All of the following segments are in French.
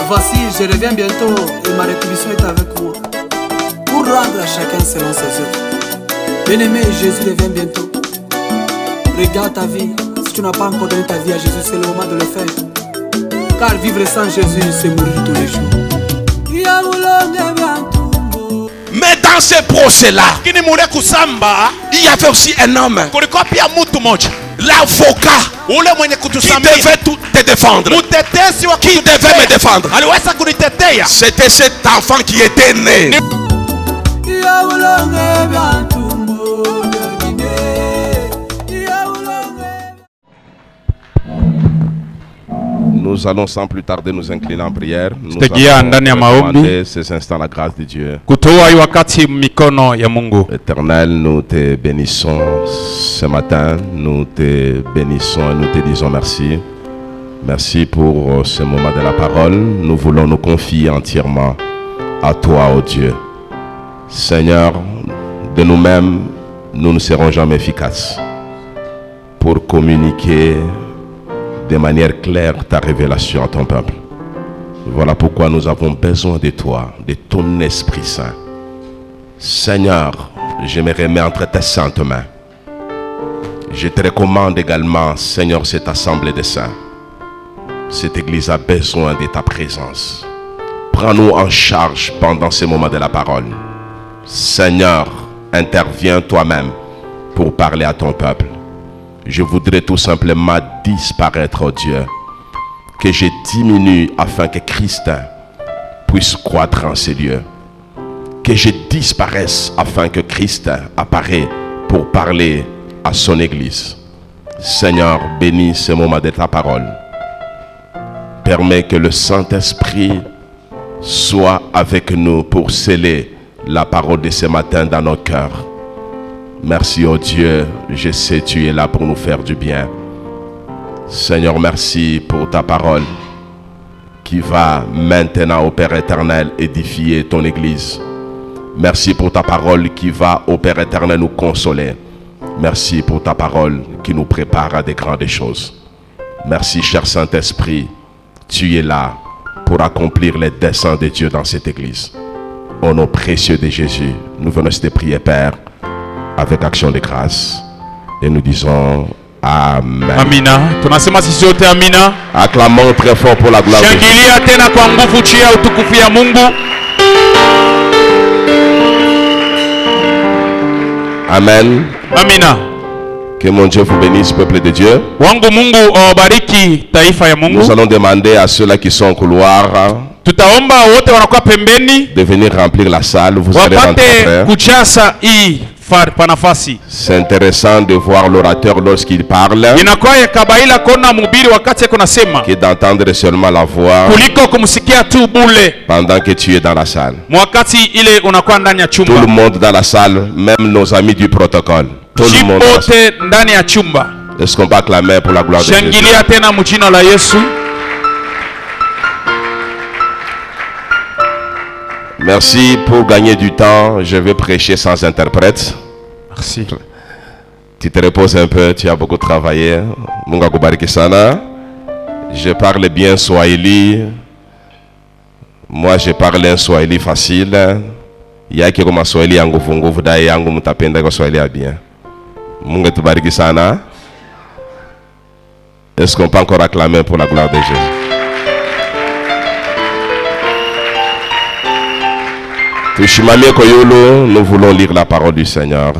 Voici, je reviens bientôt et ma rétribution est avec moi pour rendre à chacun selon ses œuvres. Bien-aimé, Jésus revient bientôt. Regarde ta vie. Si tu n'as pas encore donné ta vie à Jésus, c'est le moment de le faire. Car vivre sans Jésus, c'est mourir tous les jours. Mais dans ce procès-là, il y avait aussi un homme, l'avocat, qui devait te défendre. Qui devait me défendre? C'était cet enfant qui était né. Nous allons sans plus tarder nous incliner en prière. Nous allons demander ces instants la grâce de Dieu. Éternel, nous te bénissons ce matin. Nous te bénissons et nous te disons merci. Merci pour ce moment de la parole. Nous voulons nous confier entièrement à toi, ô Dieu. Seigneur, de nous-mêmes, nous ne serons jamais efficaces pour communiquer de manière claire ta révélation à ton peuple. Voilà pourquoi nous avons besoin de toi, de ton Esprit Saint. Seigneur, je me remets entre tes saintes mains. Je te recommande également, Seigneur, cette assemblée de saints. Cette église a besoin de ta présence. Prends-nous en charge pendant ce moment de la parole. Seigneur, interviens toi-même pour parler à ton peuple. Je voudrais tout simplement disparaître, oh Dieu. Que je diminue afin que Christ puisse croître en ces lieux. Que je disparaisse afin que Christ apparaisse pour parler à son église. Seigneur, bénis ce moment de ta parole. Permets que le Saint-Esprit soit avec nous pour sceller la parole de ce matin dans nos cœurs. Merci, oh Dieu, je sais tu es là pour nous faire du bien. Seigneur, merci pour ta parole qui va maintenant, au Père éternel, édifier ton église. Merci pour ta parole qui va, au Père éternel, nous consoler. Merci pour ta parole qui nous prépare à des grandes choses. Merci, cher Saint-Esprit, tu es là pour accomplir les desseins de Dieu dans cette église. Au nom précieux de Jésus, nous venons te prier, Père, avec action de grâce. Et nous disons Amen. Amina. Tunasema sisi wote amina. Acclamons très fort pour la gloire de Dieu. Shangilia tena kwa nguvu chia utukufu ya Mungu. Amen. Amina. Que mon Dieu vous bénisse, peuple de Dieu. Wangu Mungu awabariki taifa ya Mungu. Nous allons demander à ceux-là qui sont au couloir tutaomba wote wanakuwa pembeni de venir remplir la salle. Vous allez rentrer. Kuchasa hii panafasi. C'est intéressant de voir l'orateur lorsqu'il parle. Inakuwa ya kabaila kona mhubiri wakati yako nasema. Que d'entendre seulement la voix. Kuliko kumsikia tu bule. Pendant que tu es dans la salle. Wakati ile unakuwa ndani ya chumba. Tout le monde dans la salle, même nos amis du protocole. Tout le monde. Wote ndani ya chumba. Est-ce qu'on peut acclamer pour la gloire de Dieu? Shangilia tena mjina la Yesu. Merci. Pour gagner du temps, je vais prêcher sans interprète. Merci. Tu te reposes un peu, tu as beaucoup travaillé. Mungu kubariki sana. Je parle bien Swahili. Moi, je parle un Swahili facile. Yaki kama Swahili yangu nguvu dai yangu mtapenda kwa Swahili ya bien. Mungu tubariki sana. Est-ce qu'on peut encore acclamer pour la gloire de Jésus? Nous voulons lire la parole du Seigneur.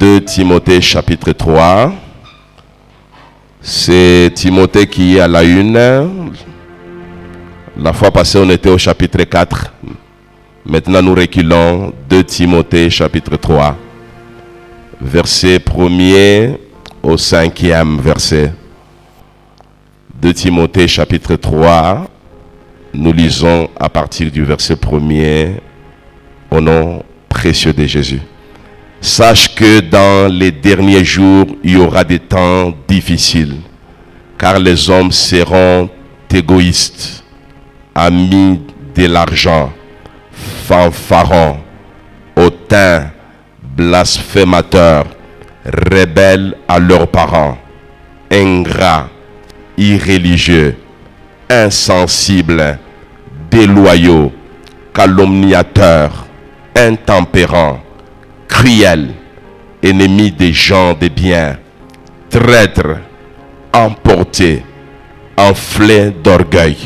2 Timothée chapitre 3. C'est Timothée qui est à la une. La fois passée, on était au chapitre 4. Maintenant, nous reculons. 2 Timothée chapitre 3. Verset 1er au 5e verset. 2 Timothée chapitre 3. Nous lisons à partir du verset 1er au nom précieux de Jésus. Sache que dans les derniers jours, il y aura des temps difficiles, car les hommes seront égoïstes, amis de l'argent, fanfarons, hautains, blasphémateurs, rebelles à leurs parents, ingrats, irréligieux, insensibles, déloyaux, calomniateurs, intempérants, cruels, ennemis des gens de bien, traîtres, emportés, enflés d'orgueil,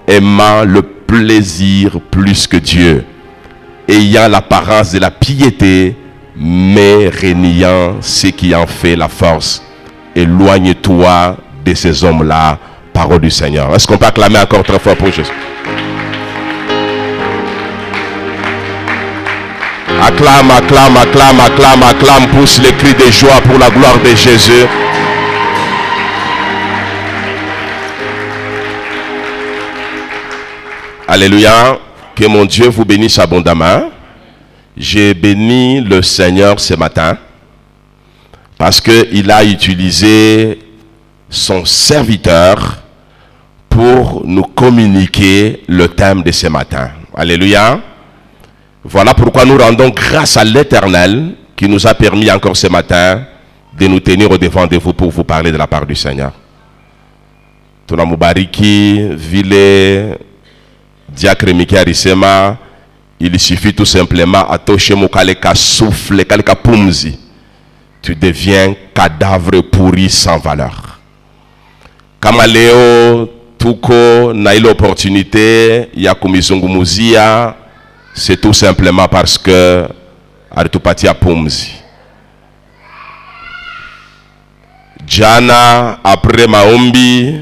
aimant le plaisir plus que Dieu, ayant l'apparence de la piété, mais reniant ce qui en fait la force. Éloigne-toi de ces hommes-là, parole du Seigneur. Est-ce qu'on peut acclamer encore très fort pour Jésus? Acclame, acclame, acclame, acclame, acclame, pousse les cris de joie pour la gloire de Jésus. Alléluia. Que mon Dieu vous bénisse abondamment. J'ai béni le Seigneur ce matin parce qu'il a utilisé son serviteur pour nous communiquer le thème de ce matin. Alléluia. Voilà pourquoi nous rendons grâce à l'Éternel qui nous a permis encore ce matin de nous tenir au devant de vous pour vous parler de la part du Seigneur. Tunamubariki vile diacre Miki Arisema, il suffit tout simplement à toucher mon kaleka souffle, kaleka pumzi. Tu deviens cadavre pourri sans valeur. Kama leo tuko na ile opportunité ya kumizungumuzia, c'est tout simplement parce que alitupatia pumzi. Jana après maombi,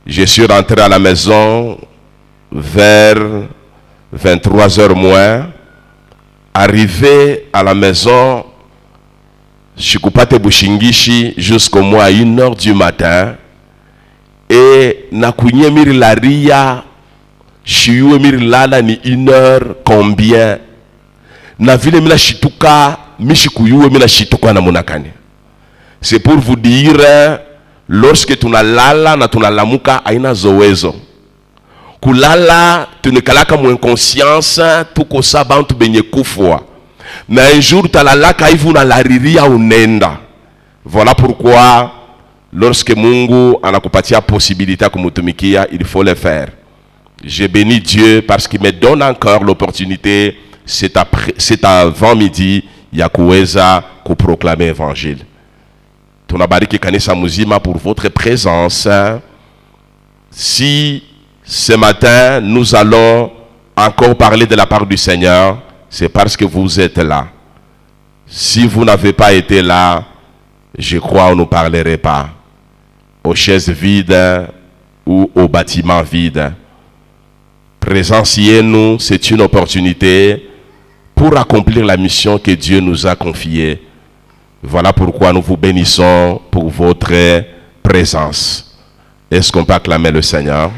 je suis rentré à la maison vers 23h moins. Arrivé à la maison, Shikupate Bushingishi jusqu'au moins à 1h du matin. Et nakunye miri la ria, shiue miri lala ni 1h combien. Na vile mila shituka, mishikuyue mila shituka na munakani. C'est pour vous dire, lorsque tunalala na tunalamuka aina zowezo. Kulala, tunekalaka mu inconscience, tuko sabantu benye kufwa. Mais un jour, talalaka ivu na lariria unenda. Voilà pourquoi, lorsque Mungu anakupatia possibilité kumutumikia, il faut le faire. Je bénis Dieu parce qu'il me donne encore l'opportunité, c'est avant-midi, ya kuweza kuproclamer l'évangile. Tunabariki kanisa muzima pour votre présence. Si ce matin, nous allons encore parler de la part du Seigneur, c'est parce que vous êtes là. Si vous n'avez pas été là, je crois qu'on ne parlerait pas. Aux chaises vides ou aux bâtiments vides. Présenciez-nous, c'est une opportunité pour accomplir la mission que Dieu nous a confiée. Voilà pourquoi nous vous bénissons pour votre présence. Est-ce qu'on peut acclamer le Seigneur?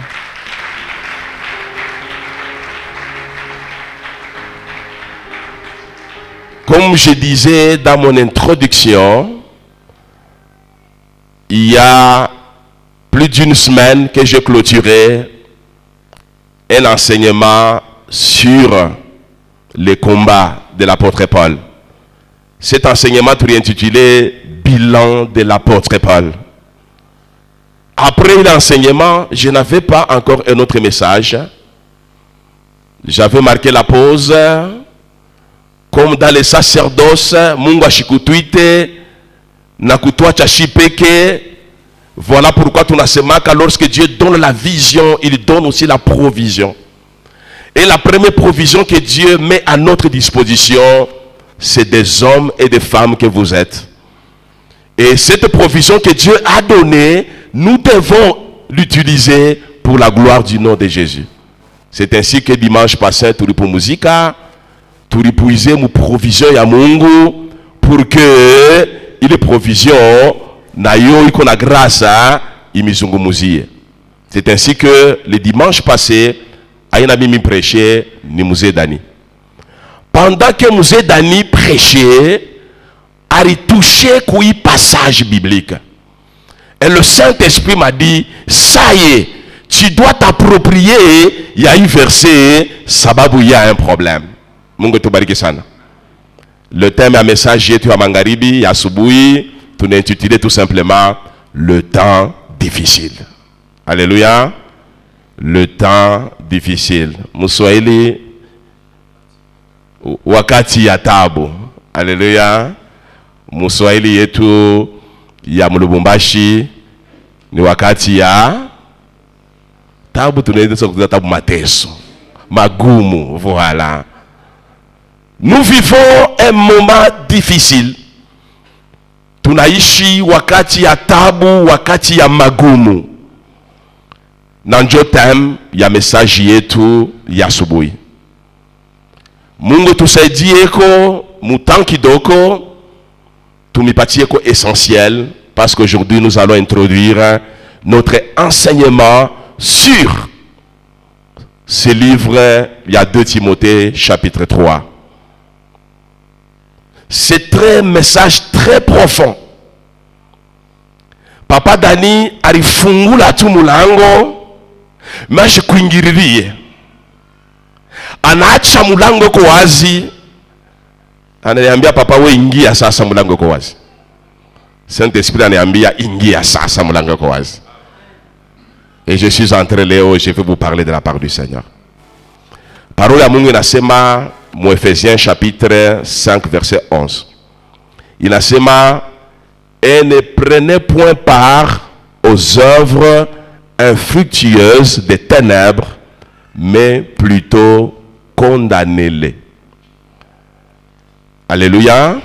Comme je disais dans mon introduction, il y a plus d'une semaine que j'ai clôturé un enseignement sur les combats de l'apôtre Paul. Cet enseignement est intitulé « Bilan de l'apôtre Paul ». Après l'enseignement, je n'avais pas encore un autre message. J'avais marqué la pause. Comme dans les sacerdoces, Mungu ashikutuite na kutuacha shipeke. Voilà pourquoi tunasemaka lorsque Dieu donne la vision, il donne aussi la provision. Et la première provision que Dieu met à notre disposition, c'est des hommes et des femmes que vous êtes. Et cette provision que Dieu a donnée, nous devons l'utiliser pour la gloire du nom de Jésus. C'est ainsi que dimanche passé, Turipo Musica, Turipuiser mu provision ya Mungu pour que il ait provision na yo iko na grâce imizungumuzie. C'est ainsi que le dimanche passé, ayena mimi prêché ni Musée Dani. Pendant que Musée Dani prêchait, a retouché kui passage biblique. Et le Saint-Esprit m'a dit, ça y est, tu dois t'approprier, il y a un verset, sababu il y a un problème. Mungu tubariki sana. Le thème à message yetu ya Mangaribi, ya asubuhi, tunaintitulé tout simplement le temps difficile. Alléluia. Le temps difficile. Muswahili wakati ya tabu. Alléluia. Muswahili yetu ya Lubumbashi ni wakati ya tabu, tunaenda kuza tabu, mateso, magumu, voilà. Nous vivons un moment difficile. Tunaishi wakati ya tabu, wakati ya magumu. Na ndio theme ya message yetu ya asubuhi. Mungu tusaidie ko mutan kidogo tumipatie ko essentiel, parce qu'aujourd'hui nous allons introduire notre enseignement sur ce livre, il y a 2 Timothée chapitre 3. C'est un message très profond. Papa Dani alifungula tu mulango, maji kuingiririe. Anaacha mulango kwa wazi. Ananiambia papa, we ingia sasa, mulango kwa wazi. Saint-Esprit ananiambia ingia sasa, mulango kwa wazi. Et je suis entré Léo, je vais vous parler de la part du Seigneur. Parole ya Mungu inasema mu Ephésiens chapitre 5 verset 11. Inasema, et ne prenez point part aux œuvres infructueuses des ténèbres, mais plutôt condamnez-les. Alléluia.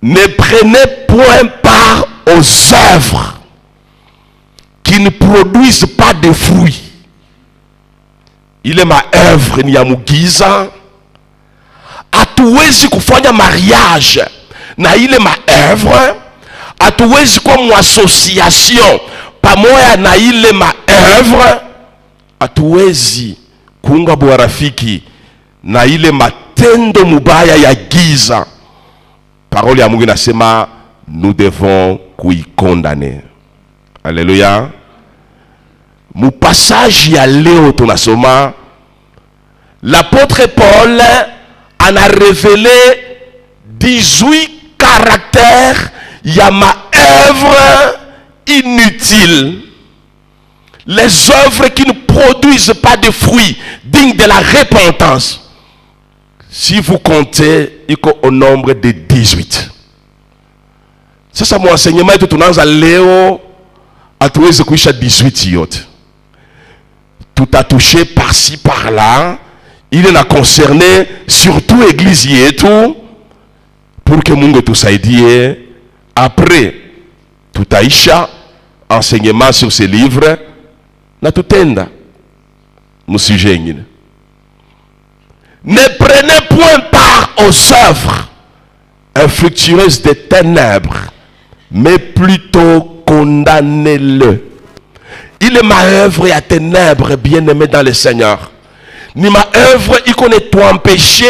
Ne prenez point part aux œuvres qui ne produisent pas de fruits. Ile maœuvre ni ya mugiza. Hatuwezi kufanya mariage na ile maœuvre. Hatuwezi kuwa mu association pamoja na ile maœuvre. Hatuwezi kuunga buarafiki na ile matendo mubaya ya giza. Parole ya Mungu inasema nous devons kuikondane. Alléluia. Mu passage ya leo tunasoma, l'apôtre Paul en a révélé 18 caractères ya maœuvre inutile. Les œuvres qui ne produisent pas de fruits dignes de la repentance. Si vous comptez, il y a au nombre de 18. Ça, c'est mon enseignement. Et tout le Léo a trouvé ce qu'il y a 18 yotes. Tout a touché par-ci, par-là. Il en a concerné surtout l'église et tout. Pour que Mungu tout ça dit. Après, tout a enseignement sur ces livres. Na tout tenda. Mon sujet. Ne prenez point part aux œuvres infructueuses des ténèbres, mais plutôt condamnez-le. Il est ma œuvre et à ténèbres, bien-aimé dans le Seigneur. Ni ma œuvre, il connaît tout empêcher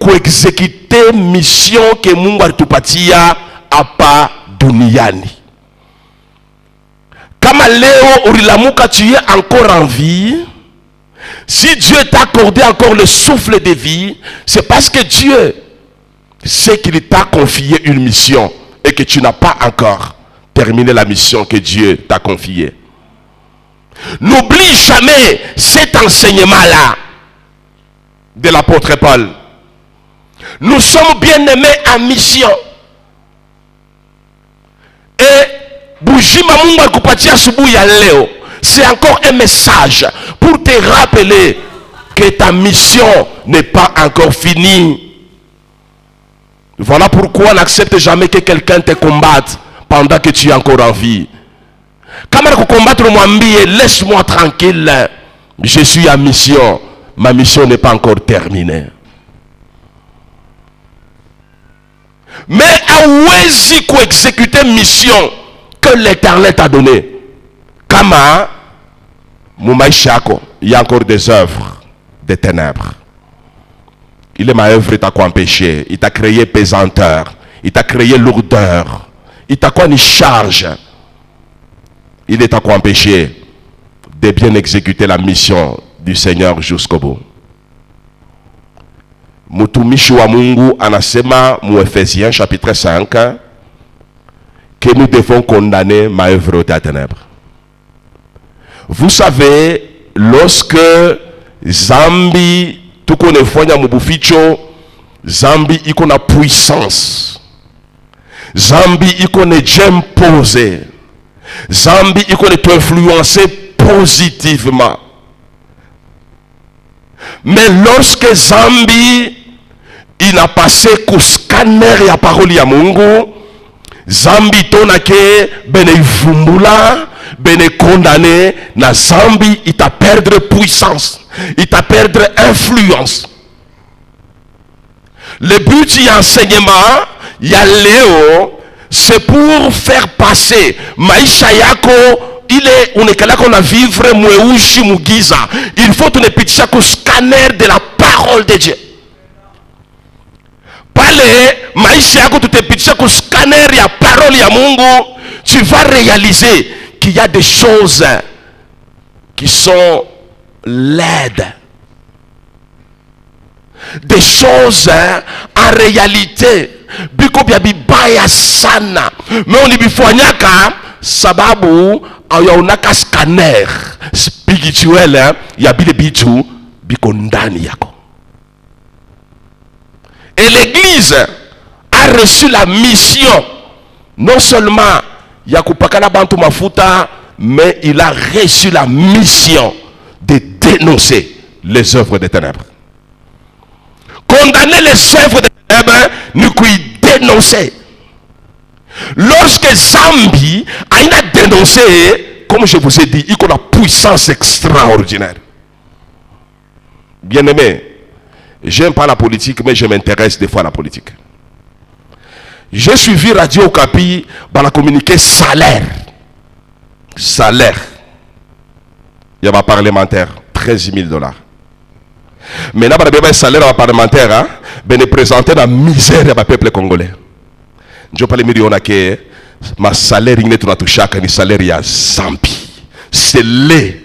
qu'exécuter mission que Mungu alitupatia hapa duniani. Kama leo urilamuka, tu es encore en vie. Si Dieu t'a accordé encore le souffle de vie, c'est parce que Dieu sait qu'il t'a confié une mission et que tu n'as pas encore terminé la mission que Dieu t'a confiée. N'oublie jamais cet enseignement-là de l'apôtre Paul. Nous sommes bien aimés en mission. Et Bujima Mungu alikupatia asubuhi ya leo, c'est encore un message pour te rappeler que ta mission n'est pas encore finie. Voilà pourquoi n'accepte jamais que quelqu'un te combatte pendant que tu es encore en vie. Quand tu combattre, laisse-moi tranquille. Je suis en mission. Ma mission n'est pas encore terminée. Mais hawezi exécuter mission que l'Éternel t'a donnée. Kama Moumaïchako, il y a encore des œuvres des ténèbres. Il est ma œuvre, il t'a quoi empêché? Il t'a créé pesanteur, il t'a créé lourdeur, il t'a quoi une charge? Il est à quoi empêcher de bien exécuter la mission du Seigneur jusqu'au bout. Mtumishi wa Mungu anasema mu Ephésiens chapitre 5 que nous devons condamner ma œuvre des ténèbres. Vous savez, lorsque Zambi tukonefanya mubuficho, Zambi iko na puissance, Zambi iko ne j'impose, Zambi iko ne t'influencer positivement. Mais lorsque Zambi il a passé ku scanner ya parole ya Mungu, Zambi tonake bene vumbula, bene condamné, na Zambi il t'a perdre puissance, il t'a perdre influence. Le but y enseignement, y a Léo, c'est pour faire passer maisha yako ile unekala kona vivre mweushi mugiza. Il faut tunepitisha ku scanner de la parole de Dieu. Pale maisha yako tutepitisha ku scanner ya parole ya Mungu, tu vas réaliser qu'il y a des choses qui sont laides. Des choses en réalité biko bya bibaya sana, mais on ibifanyaka sababu ayaonaka scanner spirituel ya bile bitu biko ndani yako. Et l'église a reçu la mission non seulement ya kupakana bantu mafuta, mais il a reçu la mission de dénoncer les œuvres des ténèbres. Condamner les œuvres des ténèbres, nous dénoncer. Lorsque Zambi a dénoncé, comme je vous ai dit, il a une puissance extraordinaire. Bien aimé, j'aime pas la politique, mais je m'intéresse des fois à la politique. J'ai suivi Radio Okapi dans la communiqué salaire. Salaire. Il y a un parlementaire, 13 000 $. Maintenant, il y a un salaire parlementaire, ben présenté la misère du peuple congolais. Je parle de que ma salaire n'est pas chaque salaire ya Zambi. C'est laid.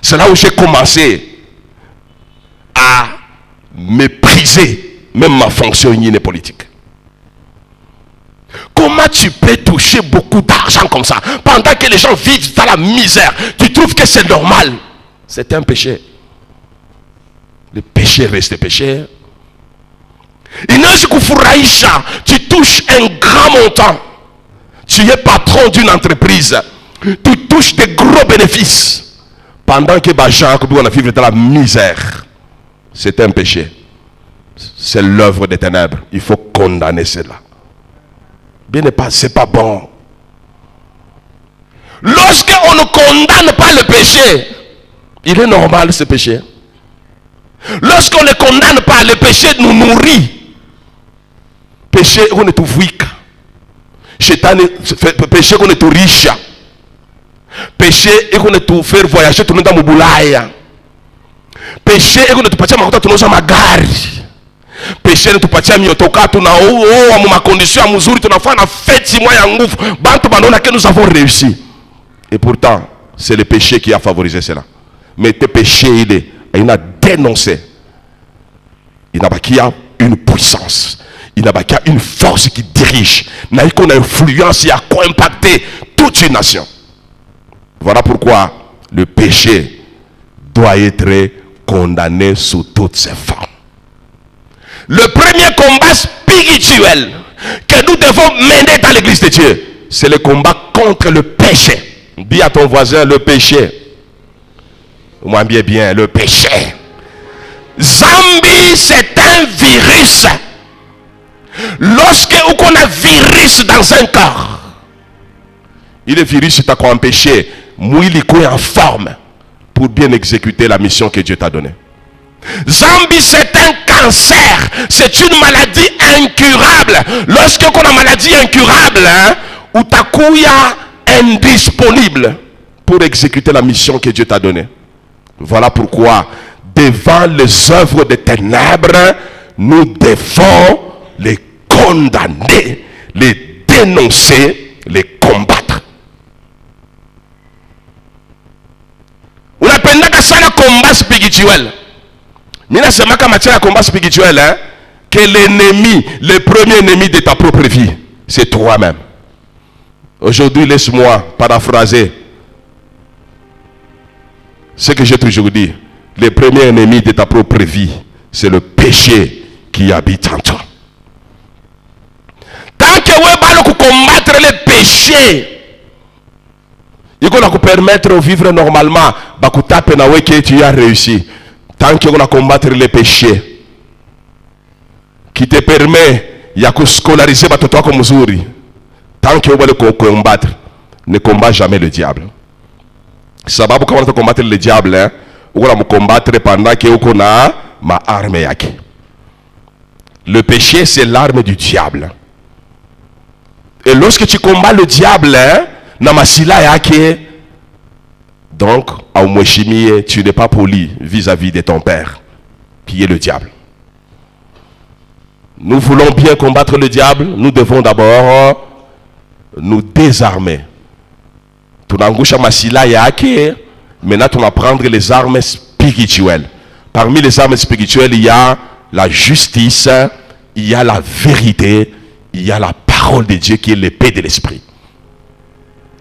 C'est là où j'ai commencé à mépriser même ma fonction politique. Comment tu peux toucher beaucoup d'argent comme ça pendant que les gens vivent dans la misère? Tu trouves que c'est normal? C'est un péché. Le péché reste péché. Tu touches un grand montant. Tu es patron d'une entreprise. Tu touches des gros bénéfices. Pendant que les gens vivent dans la misère. C'est un péché. C'est l'œuvre des ténèbres. Il faut condamner cela. Bien n'est pas, c'est pas bon. Lorsqu'on ne condamne pas le péché, il est normal ce péché. Lorsqu'on ne condamne pas, le péché nous nourrit. Péché on est tout weak. Péché on est tout riche. Péché on est tout faire voyager tout le monde dans Moubulaya. Péché on est tout partir makuta tout nos magari. Péché on est tout partir miotoka tout na ou ma condition muzuri tout na fa na fête si moi ya nguvu. Bantu bandona que nous avons réussi. Et pourtant c'est le péché qui a favorisé cela. Mais tes péchés il a dénoncé. Il n'a pas qu'il y a une puissance. Il n'a pas qu'il y a une force qui dirige. Il n'a qu'une influence qui a impacté toute une nation. Voilà pourquoi le péché doit être condamné sous toutes ses formes. Le premier combat spirituel que nous devons mener dans l'église de Dieu, c'est le combat contre le péché. Dis à ton voisin le péché. Moi bien, le péché. Zambi, c'est un virus. Lorsque on a virus dans un corps, il est virus qui t'a empêché, il est en forme pour bien exécuter la mission que Dieu t'a donnée. Zambi, c'est un cancer, c'est une maladie incurable. Lorsque on a une maladie incurable, ou ta couilla indisponible pour exécuter la mission que Dieu t'a donnée. Voilà pourquoi, devant les œuvres des ténèbres, nous devons les condamner, les dénoncer, les combattre. On appelle ça le combat spirituel. Maintenant, c'est ma matière à combat spirituel, hein, que l'ennemi, le premier ennemi de ta propre vie, c'est toi-même. Aujourd'hui, laisse-moi paraphraser ce que j'ai toujours dit. Le premier ennemi de ta propre vie, c'est le péché qui habite en toi. Tant que vous allez combattre le péché, il va vous permettre de vivre normalement. Que tu as réussi. Tant que vous allez combattre le péché, qui te permet de scolariser toi comme Missouri. Tant que vous allez combattre, ne combat jamais le diable. Ça va pour combattre le diable, hein? Vous allez combattre pendant que vous avez ma arme. Le péché, c'est l'arme du diable. Et lorsque tu combats le diable, donc, tu n'es pas poli vis-à-vis de ton père, qui est le diable. Nous voulons bien combattre le diable, nous devons d'abord nous désarmer. Maintenant, tu vas prendre les armes spirituelles. Parmi les armes spirituelles, il y a la justice, il y a la vérité, il y a la parole de Dieu qui est l'épée de l'esprit.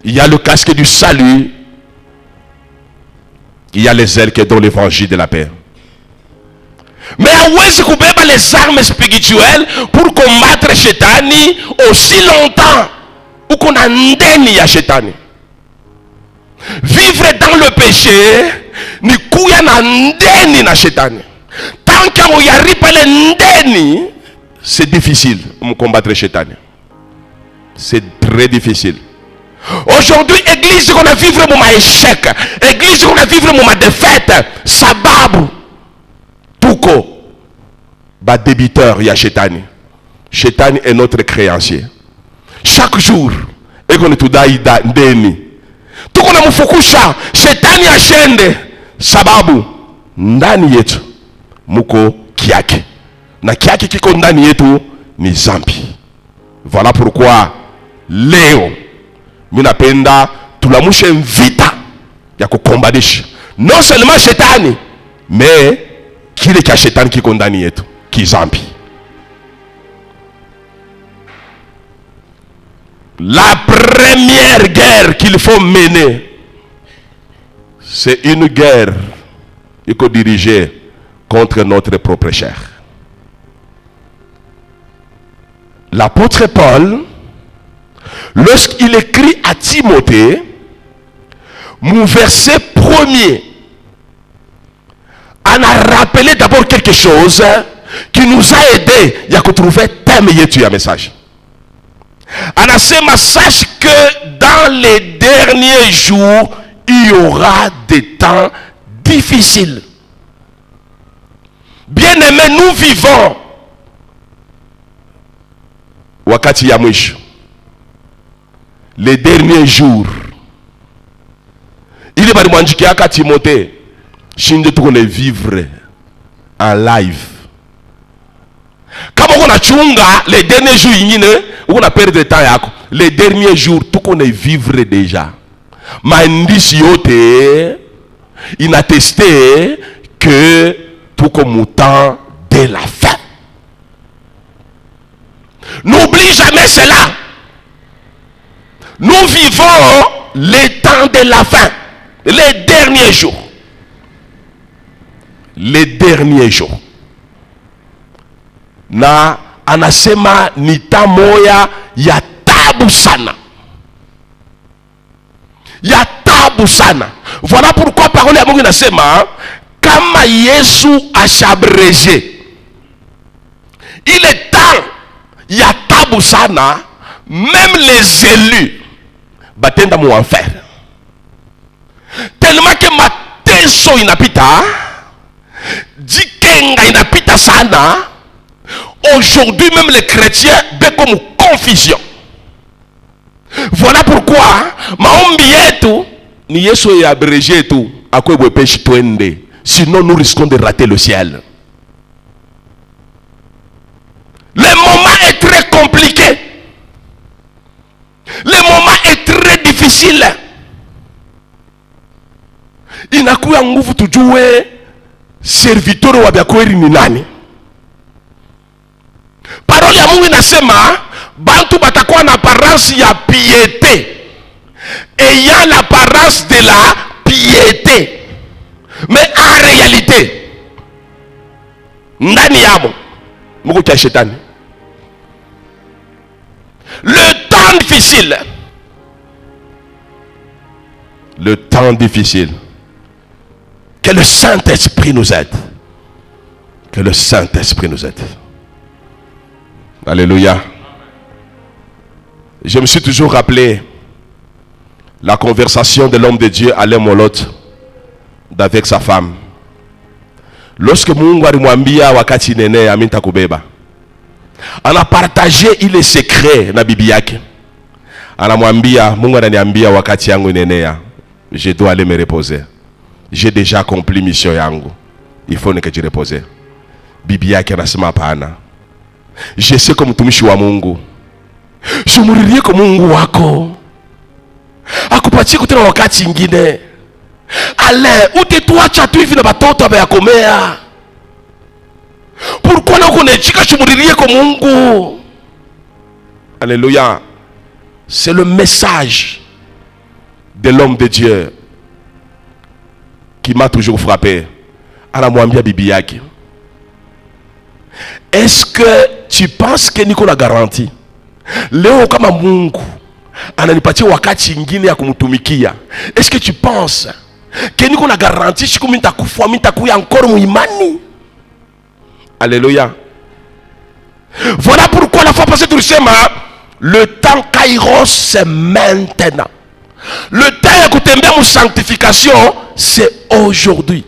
Il y a le casque du salut, il y a les ailes qui donnent l'évangile de la paix. Mais où est-ce qu'on peut les armes spirituelles pour combattre Chétani aussi longtemps ou qu'on a ndeni à Chétani? Vivre dans le péché, ni kuya na ndeni na Chétani. Tant qu'on y arrive pas le ndeni, c'est difficile de combattre Chétani. C'est très difficile. Aujourd'hui, église qu'on a vivre mon échec, église qu'on a vivre mon défaite, sababu, tuko, ba débiteur ya Chétani. Chétani est notre créancier. Chaque jour, et qu'on est tout daïda ndeni. Tout qu'on a mfukusha, Chétani ashende, sababu, ndani yetu, muko kiake. Na kiake kiko ndani yetu ni zambi. Voilà pourquoi leo minapenda tulamushe vita ya kukombanisha non seulement Shetani mais kile cha Shetani kiko ndani yetu kizambi. La première guerre qu'il faut mener, c'est une guerre qu'il faut diriger contre notre propre chair. L'apôtre Paul, lorsqu'il écrit à Timothée, mon verset premier, on a rappelé d'abord quelque chose qui nous a aidé à trouver thème et un message. On a ce message que dans les derniers jours, il y aura des temps difficiles. Bien-aimés, nous vivons wakati ya mwisho, les derniers jours. Il est pas de à Timothée, chinde tout qu'on vivre en live. Comme on a chunga les derniers jours, on a perdu de temps. Les derniers jours, tout qu'on vivre déjà. Mandis yote, il a testé que tout comme temps de la fin. N'oublie jamais cela. Nous vivons les temps de la fin, les derniers jours. Les derniers jours. Na anasema nita moya ya tabu sana. Ya tabu sana. Voilà pourquoi parole ya Mungu inasema kama Yesu ashabrege. Il est temps ya tabu sana, même les élus batenda mu enfer. Tellement que mateso inapita, jikenga inapita sana. Aujourd'hui même les chrétiens sont comme confusion. Voilà pourquoi maombi yetu ni Yesu ya abrégé tout à quoi we pêche twende, sinon nous risquons de rater le ciel. Le moment est très compliqué. Le moment est très difficile. Inakuya nguvu tujue serviteur wa byakweli ni nani? Parole ya Mungu inasema bantu batakuwa na apparence ya piété, ayant l'apparence de la piété, mais en réalité ndani yabo Mungu cha shetani. Le temps difficile, que le Saint-Esprit nous aide, que le Saint-Esprit nous aide. Alléluia. Je me suis toujours rappelé la conversation de l'homme de Dieu Alain Molot avec sa femme. Lorsque Mungu alimwambia wakati nene aminta kubeba, ana partagé ile secret na bibi yake. Anamwambia, Mungu ananiambia wakati yangu nenea, je dois aller me reposer. J'ai déjà accompli mission yangu. Il faut que je repose. Bibi yake anasema hapana. Je sais comme mtumishi wa Mungu, shumuririe kwa Mungu wako akupatie kutena wakati ingine. Ale utetuacha tu hivi na batoto abayakomea. Pourquoi na kunechika shumuririe kwa Mungu? Alléluia. C'est le message de l'homme de Dieu qui m'a toujours frappé. Anamwambia bibi yake, est-ce que tu penses que niko na garantie leo kama Mungu ananipatia wakati ingine ya kumtumikia? Est-ce que tu penses que niko na garantie siku mimi nitakufa mimi nitakuya encore muimani? Alléluia. Voilà pourquoi la fois passée tulisema le temps kairos c'est maintenant. Le temps ya kutembea mu sanctification c'est aujourd'hui.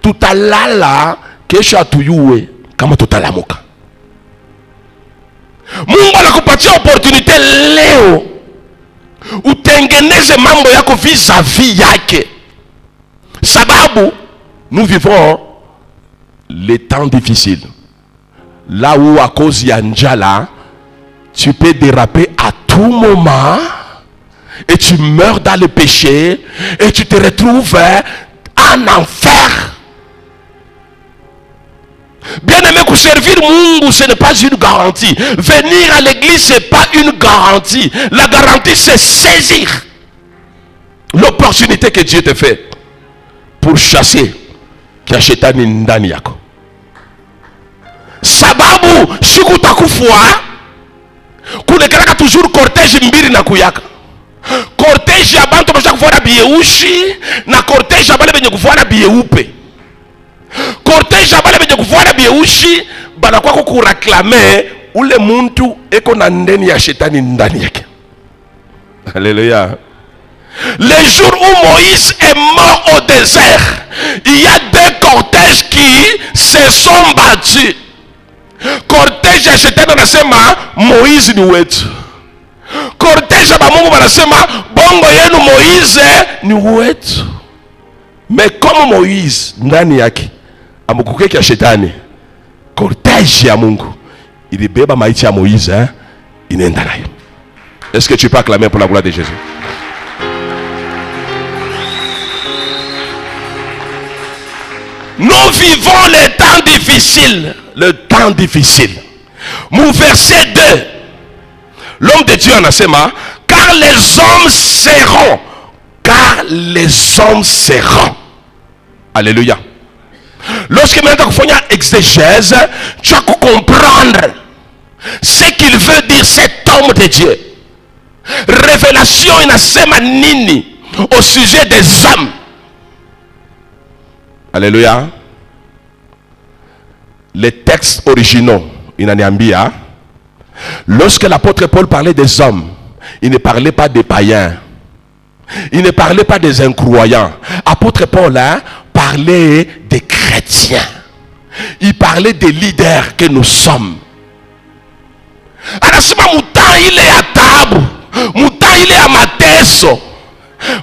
Tutalala kesho atuyue kama tutalamuka. Mungu anakupatia opportunité leo utengeneze mambo yako vis-à-vis yake, sababu nous vivons les temps difficiles, là où à cause ya njala tu peux déraper à tout moment et tu meurs dans le péché et tu te retrouves en enfer. Bien aimé, que servir Mungu, ce n'est pas une garantie. Venir à l'église, ce n'est pas une garantie. La garantie, c'est saisir l'opportunité que Dieu te fait pour chasser kia shetani ndani yako. Sababu siku takufua kunekelaka toujours cortège mbili na kuyaka. Cortège ya bantu basha kufuana bieushi na cortège ya bale benye kufuana bieupe. Cortège ya bale benye kufuana bieushi banakuwa kukureklame ule muntu eko na ndeni ya shetani ndani yake. Alléluia. Les jours où Moïse est mort au désert, il y a deux cortèges qui se sont battus. Cortège ya shetani anasema Moïse ni wetu. Cortège ya Mungu anasema bongo yenu Moïse ni wetu. Mais comme Moïse ndani yake amukukeki ya shetani, cortège ya Mungu ilibeba maiti ya Moïse inaenda nayo. Est-ce que tu peux acclamer pour la gloire de Jésus? Nous vivons les temps difficiles. Le temps difficile. Mon verset 2. L'homme de Dieu en asema, car les hommes seront. Car les hommes seront. Alléluia. Lorsque maintenant tu fais une exégèse, tu vas comprendre ce qu'il veut dire cet homme de Dieu. Révélation inasema nini au sujet des hommes. Alléluia. Les textes originaux, inaniambia, lorsque l'apôtre Paul parlait des hommes, il ne parlait pas des païens, il ne parlait pas des incroyants. Apôtre Paul parlait des chrétiens, il parlait des leaders que nous sommes. Anasema muta ile ya taabu, muta ile ya mateso,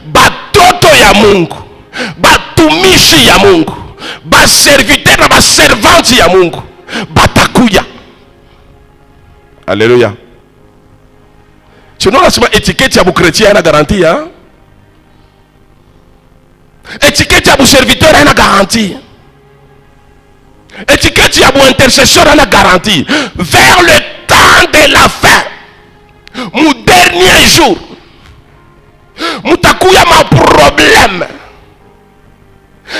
batoto ya Mungu, batumishi ya Mungu, baserviteur na baservante ya Mungu batakuya. Alléluia. Sinon nasema étiquette ya bukretia ina garantie hein? Étiquette ya buserviteur ina garantie. Étiquette ya bon intercesseur à la garantie. Vers le temps de la fin, mon dernier jour, mutakuya ma problème.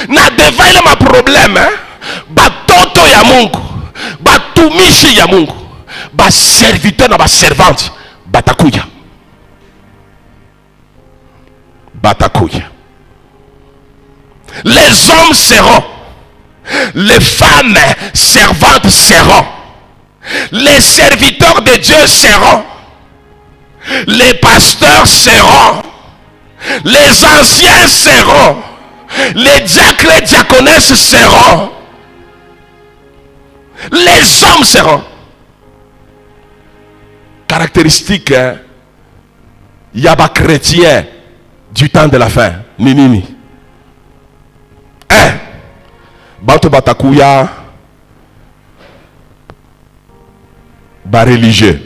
Na devaile ma problème. Batoto ya Mungu, batumishi ya Mungu, ba serviteur na ba servante, batakuya. Batakuya. Les hommes seront, les femmes servantes seront, les serviteurs de Dieu seront, les pasteurs seront, les anciens seront, les diacres et diaconesses seront, les hommes seront. Caractéristique, il y a des chrétiens du temps de la fin. Nini. Bantu batakuya ba religieux.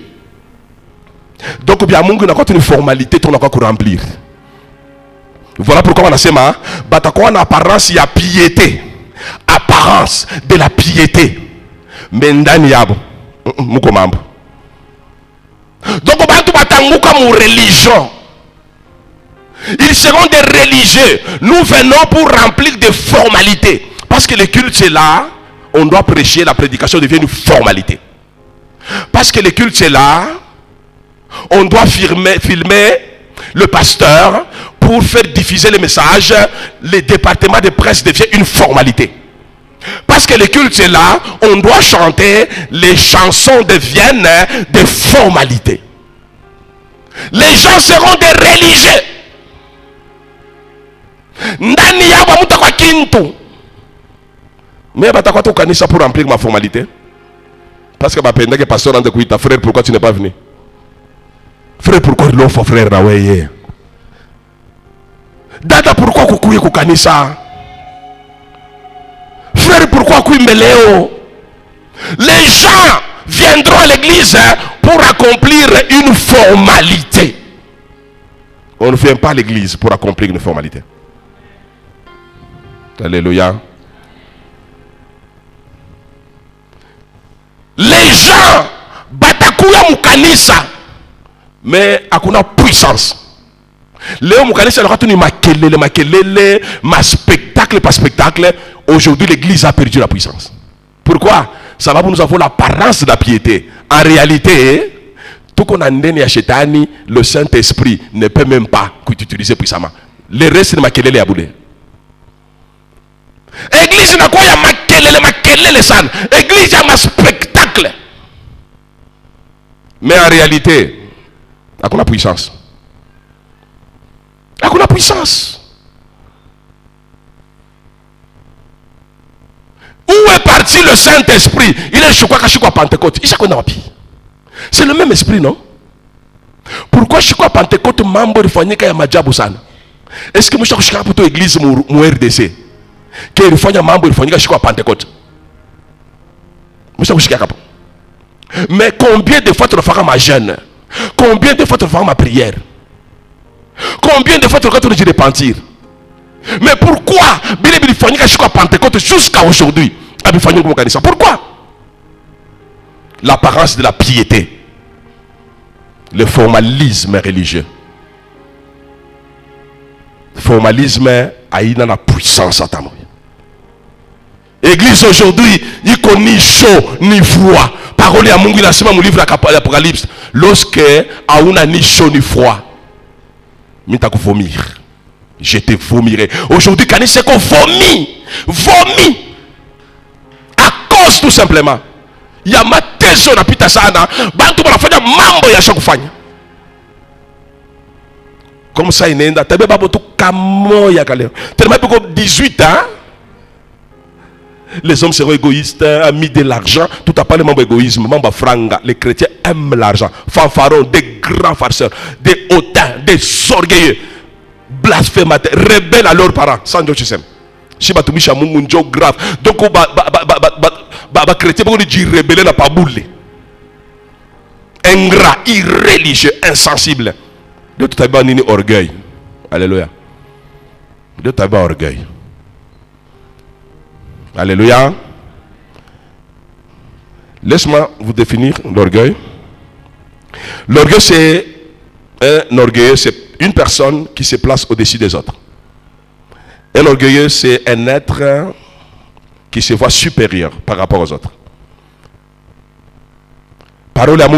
Donc bien Mungu n'a pas une formalité ton encore remplir. Voilà pourquoi on a dit batakuya en apparence il y a piété, apparence de la piété. Mais ndani yabo muko mambo. Donc bantu batanguka mu religion. Ils seront des religieux. Nous venons pour remplir des formalités. Parce que le culte est là, on doit prêcher, la prédication devient une formalité. Parce que le culte est là, on doit filmer le pasteur pour faire diffuser le message. Le département de presse devient une formalité. Parce que le culte est là, on doit chanter, les chansons deviennent des formalités. Les gens seront des religieux. Ndani yabo mutakwa kintu. Mais batakwa to kanisa pour remplir ma formalité. Parce que bapenda que pasteur ande kuita frère, pourquoi tu n'es pas venu? Frère, pourquoi il l'offre frère na weye? Dada, pourquoi kukuye ku kanisa? Frère, pourquoi kuimbeleo? Les gens viendront à l'église pour accomplir une formalité. On ne vient pas à l'église pour accomplir une formalité. Alléluia. Les gens batakuya mukanisa mais akuna puissance. Léo mukanisa n'a tenu makelele, ma spectacle par spectacle. Aujourd'hui l'église a perdu la puissance. Pourquoi? Ça va pour nous avoir l'apparence de la piété. En réalité, tout qu'on a ndeni à Chetani, le Saint-Esprit ne peut même pas utiliser puissamment. Le reste de makelele à boulé. Église n'a quoi ya makelele san. Église a ma spectacle. Mais en réalité, à quoi la puissance? À quoi la puissance? Où est parti le Saint-Esprit? Il est à Pentecôte. C'est le même esprit, non? Pourquoi je suis à Pentecôte, membre de Fanyika ya Majabu sana? Est-ce que je suis à l'église mu RDC? Que il faut un membre il faut à Pentecôte. Mais combien de fois tu feras ma jeûne? Combien de fois tu feras ma prière? Combien de fois tu feras te repentir? Mais pourquoi il faut à Pentecôte jusqu'à aujourd'hui? Pourquoi? L'apparence de la piété, le formalisme religieux. Le formalisme a une la puissance à ta main. Église aujourd'hui, il connaît ni chaud ni froid. Parole à Mungu dans mon livre l'Apocalypse. Lorsque a una ni chaud ni froid, mita ko vomir. Je te vomirai. Aujourd'hui, quand c'est qu'on vomit, à cause tout simplement. Il y a ma tension na pita sana, bantu banafanya mambo ya shakufanya. Comme ça il est tabe babo to kamo ya kale. Tellement que 18 ans les hommes seront égoïstes, amis de l'argent. Tout à part le membre égoïsme, membre franga. Les chrétiens aiment l'argent. Fanfarons, des grands farceurs, des hautains, des orgueilleux, blasphémateurs, rebelles à leurs parents. Sans Dieu, tu sais. Si tu as un job grave, donc les chrétiens vont dire rebelle n'a pas boulé. Ingrat, irréligieux, insensible. De tout à l'heure, il y a orgueil. Alléluia. De tout à l'heure, orgueil. Alléluia. Laisse-moi vous définir l'orgueil. L'orgueil, c'est un orgueilleux, c'est une personne qui se place au-dessus des autres. Un orgueilleux, c'est un être qui se voit supérieur par rapport aux autres. Parole à mon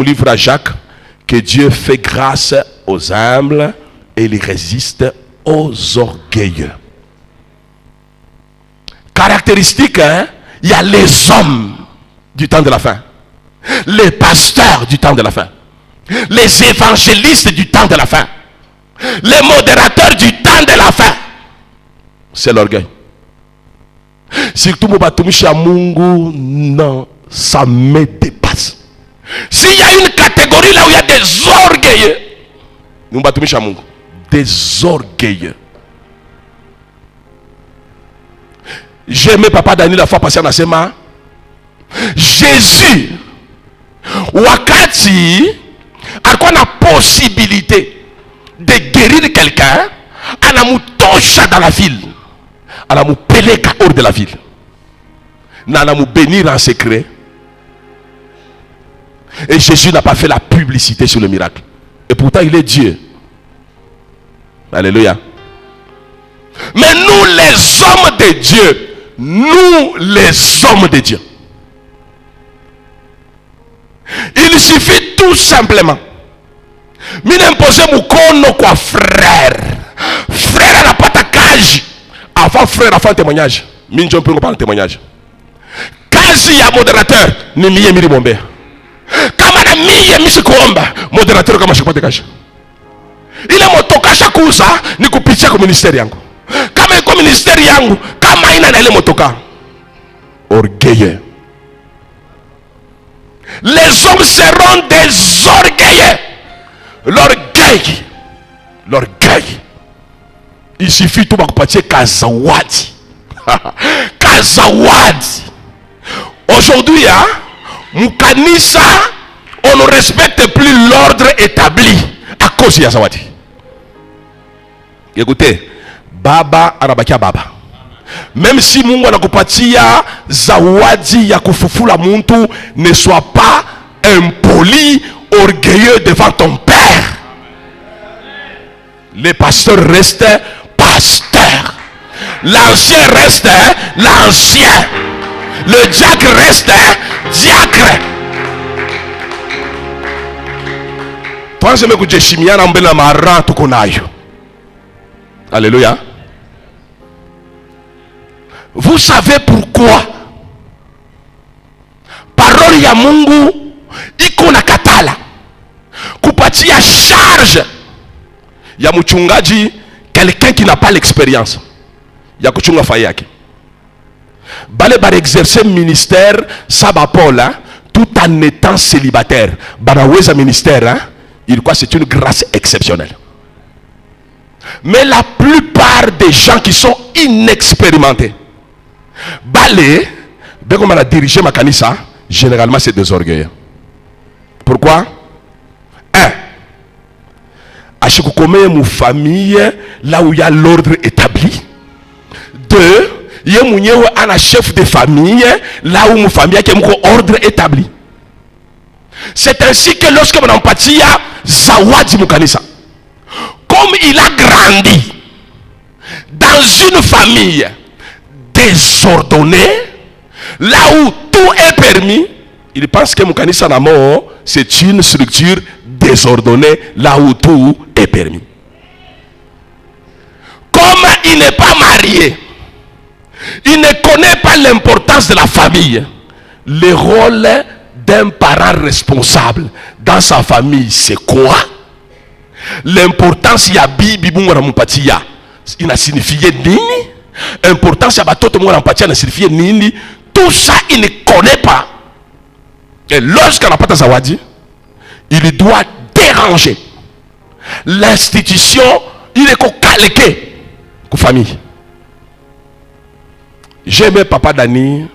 livre à Jacques, que Dieu fait grâce aux humbles et il résiste aux orgueilleux. Caractéristique, il y a les hommes du temps de la fin, les pasteurs du temps de la fin, les évangélistes du temps de la fin, les modérateurs du temps de la fin. C'est l'orgueil. Surtout Mobatumisha Mungu, non, ça me dépasse. S'il y a une catégorie là où il y a des orgueilleux, Mobatumisha Mungu, des orgueilleux. J'ai aimé Papa Dani la fois passée en Asema. Jésus, wakati alikuwa na possibilité de guérir quelqu'un, anamutosha dans la ville, anamupeleka hors de la ville, na anamubénir en secret. Et Jésus n'a pas fait la publicité sur le miracle. Et pourtant il est Dieu. Alléluia. Mais nous les hommes de Dieu, nous les hommes de Dieu, il suffit tout simplement m'imposer mon kono quoi frère. Frère n'a pas ta cage. Avant frère a fait un témoignage. Minjon peut pas un témoignage. Cage il y a modérateur. Ni miye miri bombe. Kama na miye misi kuomba. Modérateur kama shikwa te cage. Ile motoka shakuza ni kupitia kwa ministeri yangu. Kama iko ministeri yangu, kama ina na ile motoka. Orgueilleux. Les hommes seront des orgueilleux. L'orgueil. L'orgueil. Il suffit tout de Kazawadi. Kazawadi. Aujourd'hui, Moukanisa, on ne respecte plus l'ordre établi à cause de Zawadi. Écoutez, Baba Arabakia Baba. Même si Mungu anakupatia zawadi ya kufufula muntu, ne sois pas impoli, orgueilleux devant ton père. Les pasteurs restent pasteurs. L'ancien reste l'ancien. Le diacre reste diacre. Toi, je me dis que Chimia n'a pas marrant tout qu'on a eu. Alléluia. Vous savez pourquoi parole ya Mungu iko na katala kupatia charge ya mchungaji quelqu'un qui n'a pas l'expérience ya kuchunga faya yake. Bale bar exercer ministère saba Paul tout en étant célibataire. Baraweza ministère il quoi c'est une grâce exceptionnelle. Mais la plupart des gens qui sont inexpérimentés, Balé, dès qu'on a dirigé ma kanisa, généralement c'est des orgueils. Pourquoi? 1. À chaque une famille, là où il y a l'ordre établi. 2. Il y a un chef de famille, là où une famille a un ordre établi. C'est ainsi que lorsque mon empathie a Zawadi Moukanisa, comme il a grandi dans une famille désordonnée, là où tout est permis, il pense que Moukanisa Namo, c'est une structure désordonnée, là où tout est permis. Comme il n'est pas marié, il ne connaît pas l'importance de la famille. Le rôle d'un parent responsable dans sa famille, c'est quoi? L'importance ya bibi bunga na mupatia ina signifié nini? Importance ya batoto bunga na mupatia ina signifié nini? Tout ça il ne connaît pas. Et lorsqu'on n'a pas de zawadi, il doit déranger l'institution. Il est calqué pour famille. J'aimais Papa Dani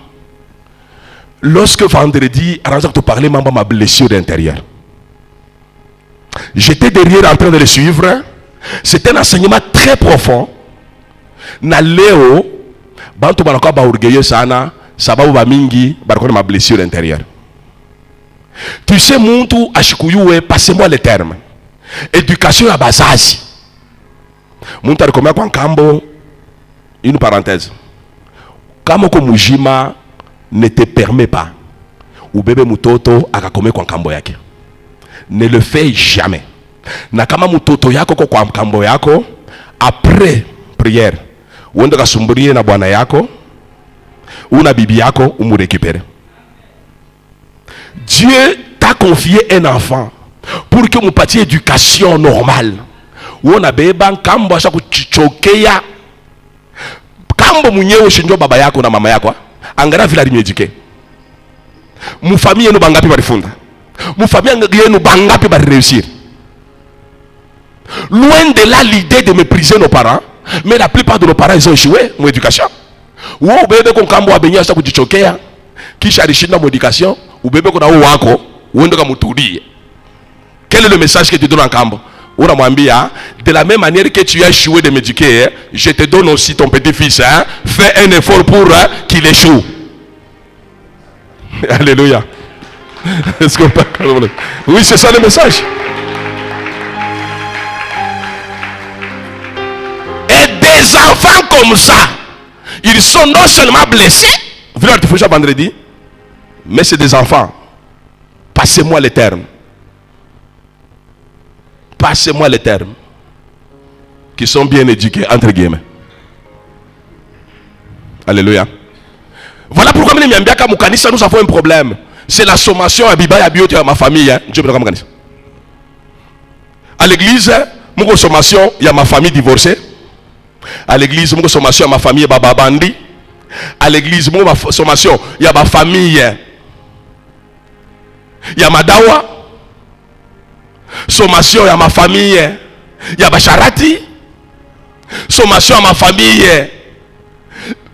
lorsque vendredi à tu parlais de ma blessure intérieure. J'étais derrière en train de le suivre. C'était un enseignement très profond. Na leo bantu banakuwa ba orgueilleux sana sababu ba mingi banakuwa na blessure intérieure. Tu sais, muntu ashikuyue, passez-moi les termes. Éducation à bazazi. Muntu alikomea kwa nkambo, une parenthèse. Kama ko mujima ne te permet pas, ou bébé mutoto akakomea kwa nkambo yake. Ne le fais jamais. Na kama mutoto yako kwa nkambo yako, après prière, uende kasumburie na bwana yako, una bibi yako, umurécupérer. Dieu t'a confié un enfant pour que vous partiez éducation normale. Où on a beba kambo asha kuchokea kambo mwenyewe shinjo baba yako na mama yako angara vile alimyeduke. Mu famille yenu bangapi barifunda? Mu famille yenu bangapi bari réussir? Loin de là l'idée de mépriser nos parents, mais la plupart de nos parents ils ont échoué mon éducation. Où bebe kon kambo abenya asha kuchokea kisha alishinda mon éducation. Ou bébé kuna wako uende kamutudie. Quel est le message que tu donnes en cambo? Ona mwambia de la même manière que tu as échoué de m'éduquer, je te donne aussi ton petit-fils, hein? Fais un effort pour qu'il échoue. Alléluia. Est-ce qu'on peut... Oui, c'est ça le message. Et des enfants comme ça, ils sont non seulement blessés, vu l'artificiel vendredi, mais c'est des enfants. Passez-moi les termes. Passez-moi les termes. Qui sont bien éduqués, entre guillemets. Alléluia. Voilà pourquoi nous avons un problème. C'est la sommation à Biba et à Biote à ma famille. À l'église, mon sommation, il y a ma famille divorcée. À l'église, mon sommation, il y a ma famille bababandi. À l'église, mon sommation, il y a ma famille. Il y a Madawa, sommation, il y a ma famille, il y a Bacharati, sommation à ma famille,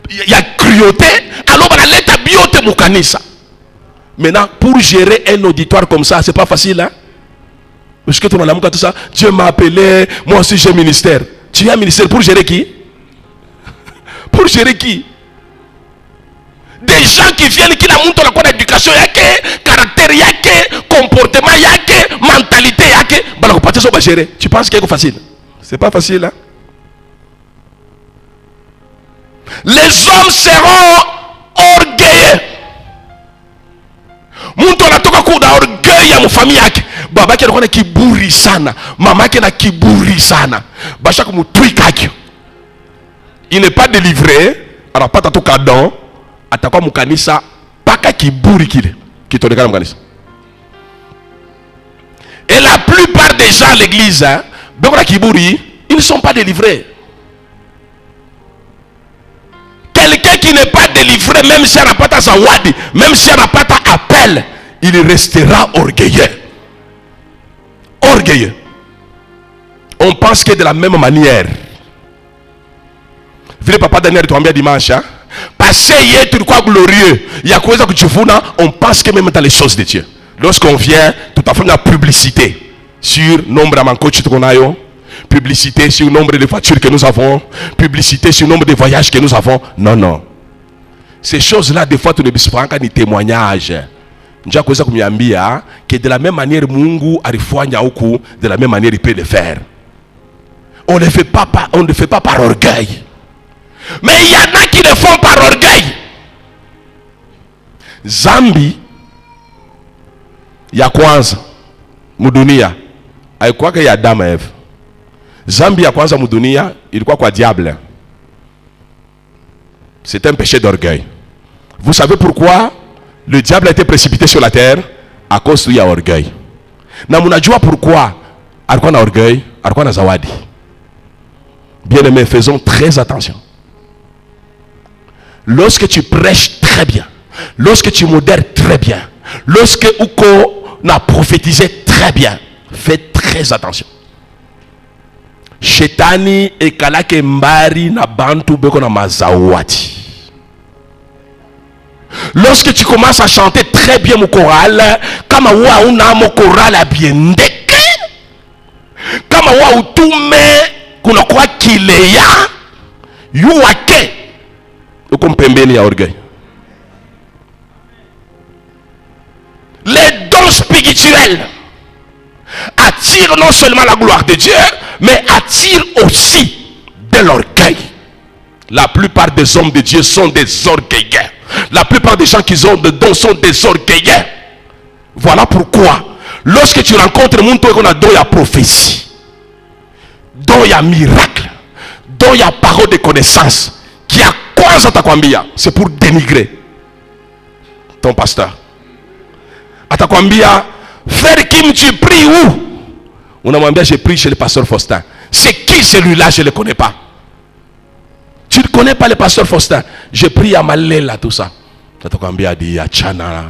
il y a cruauté. Alors, on a l'état biote moukanisa. Maintenant, pour gérer un auditoire comme ça, c'est pas facile, hein? Parce que tout le monde a tout ça. Dieu m'a appelé, moi aussi j'ai un ministère. Tu as un ministère pour gérer qui? Pour gérer qui? Des gens qui viennent, qui n'ont pas d'éducation, caractère, comportement, mentalité, tu penses que c'est facile? C'est pas facile, hein? Les hommes seront orgueilleux. Muntu anatoka kuna orgueil ya mfamia yake. Baba yake anakuwa na kiburi sana, mama yake na kiburi sana. Basha kumutwika kio. Il n'est pas délivré, anapata tu cadeau, atakuwa mkanisa paka kiburi kile kitonekana mkanisa. Et la plupart des gens à l'église, hein, ils ne sont pas délivrés. Quelqu'un qui n'est pas délivré, même si elle n'a pas ta zawadi, même si elle n'a pas ta appel, il restera orgueilleux. Orgueilleux. On pense que de la même manière. Vile papa Daniel tuambia dimanche, hein? Passé hier, tu crois glorieux. Il y a quoi que tu fous là? On pense que même dans les choses de Dieu. Lorsqu'on vient, tout à fait la publicité sur nombre de coach qu'on a, publicité sur nombre de voitures que nous avons, publicité sur nombre de voyages que nous avons. Non, non. Ces choses-là, des fois, tu ne peux pas ni témoignage. Nja kuweza kumiambia que de la même manière Mungu alifanya huku, de la même manière il peut le faire. On ne fait pas par orgueil. Mais il y en a qui le font par orgueil. Zambi ya kwanza mudunia haikuwa ya Adam na Eve. Zambi ya kwanza mudunia ilikuwa kwa diable. C'est un péché d'orgueil. Vous savez pourquoi le diable a été précipité sur la terre? À cause de orgueil. Na munajua pourquoi alikuwa na orgueil, alikuwa na zawadi. Bien-aimés, faisons très attention. Lorsque tu prêches très bien, lorsque tu modères très bien, lorsque Uko n'a prophétisé très bien, fais très attention. Shetani ekalake mbari na bantu beko na mazawati. Lorsque tu commences à chanter très bien mon choral, kama wa una mo choral a bien ndeke, kama wa utume kuna kwa kileya, yuwake uko mpembeni ya orgueil. Les dons monde spirituel attire non seulement la gloire de Dieu, mais attire aussi de l'orgueil. La plupart des hommes de Dieu sont des orgueilleux. La plupart des gens qui ont de dons sont des orgueilleux. Voilà pourquoi, lorsque tu rencontres un monde qui a don, il y a prophétie, don, il y a miracle, don, il y a parole de connaissance, qui a quoi ça t'a kwambia, c'est pour dénigrer ton pasteur. Atakwambia, frère Kim, tu pries où? On a dit, j'ai prié chez le pasteur Faustin. C'est qui celui-là? Je ne le connais pas. Tu ne connais pas le pasteur Faustin? Je prie à Malela, tout ça. Atakwambia dit, à Chana,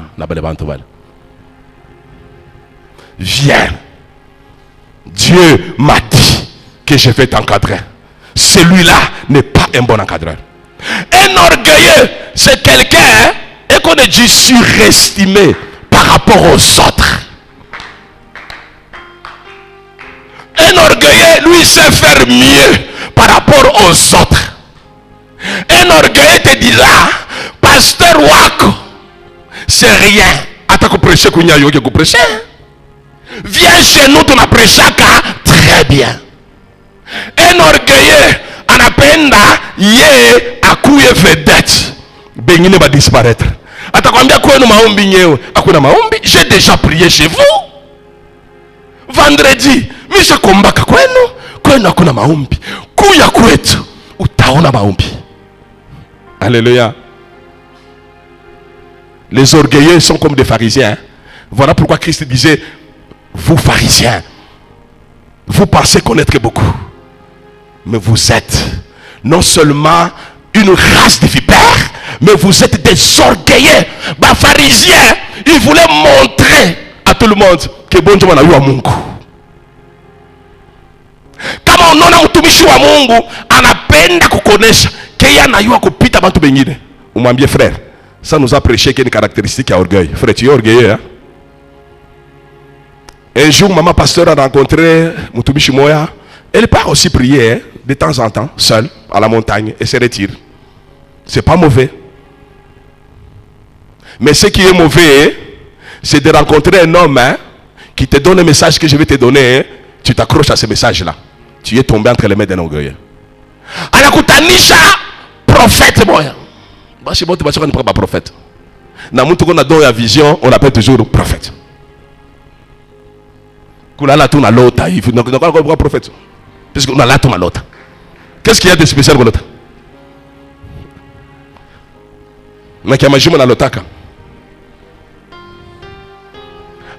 viens. Dieu m'a dit que je vais t'encadrer. Celui-là n'est pas un bon encadreur. Un orgueilleux, c'est quelqu'un et qu'on est dit surestimé par rapport aux autres. Un orgueilleux, lui, sait faire mieux par rapport aux autres. Un orgueilleux te dira, pasteur Wako, c'est rien. Attends, prêcher, prêcher. Viens chez nous, tu as prêché très bien. Un orgueilleux, anapenda, yé, akouye vedette. Bengine va disparaître. Atakwambia kwenu maombi nyewe. Akuna maombi, j'ai déjà prié chez vous. Vendredi, misha kombaka kwenu akuna maombi. Kuya kwetu, utaona maombi. Alléluia. Les orgueilleux sont comme des pharisiens. Voilà pourquoi Christ disait, vous pharisiens, vous pensez connaître beaucoup, mais vous êtes non seulement une race de vipères, mais vous êtes des orgueilleux. Les pharisiens, ils voulaient montrer à tout le monde que bon Dieu a eu à Mungu. Kama unaona mtumishi wa Mungu anapenda kukonesha que yana eu à kupita bantu bengine, umwambie frère, ça nous a prêché qu'il y a une caractéristique à orgueil. Frère, tu es orgueilleux, hein? Un jour, maman pasteur a rencontré Moutubishi Moya. Elle part aussi prier, hein, de temps en temps, seule, à la montagne, et se retire. C'est pas mauvais. Mais ce qui est mauvais, c'est de rencontrer un homme, hein, qui te donne un message que je vais te donner. Hein, tu t'accroches à ce message-là. Tu es tombé entre les mains d'un orgueilleux. Anakutanisha prophète Moya. C'est bon, tu vas dire qu'on n'est pas prophète. Dans mon tour, on a donné la vision, on l'appelle toujours prophète. Kulala tu na lota hivi unakuwa kwa prophète parce que unalala tu na lota. Qu'est-ce qu'il y a de spécial kwa lota? Na kia majuma na lotaka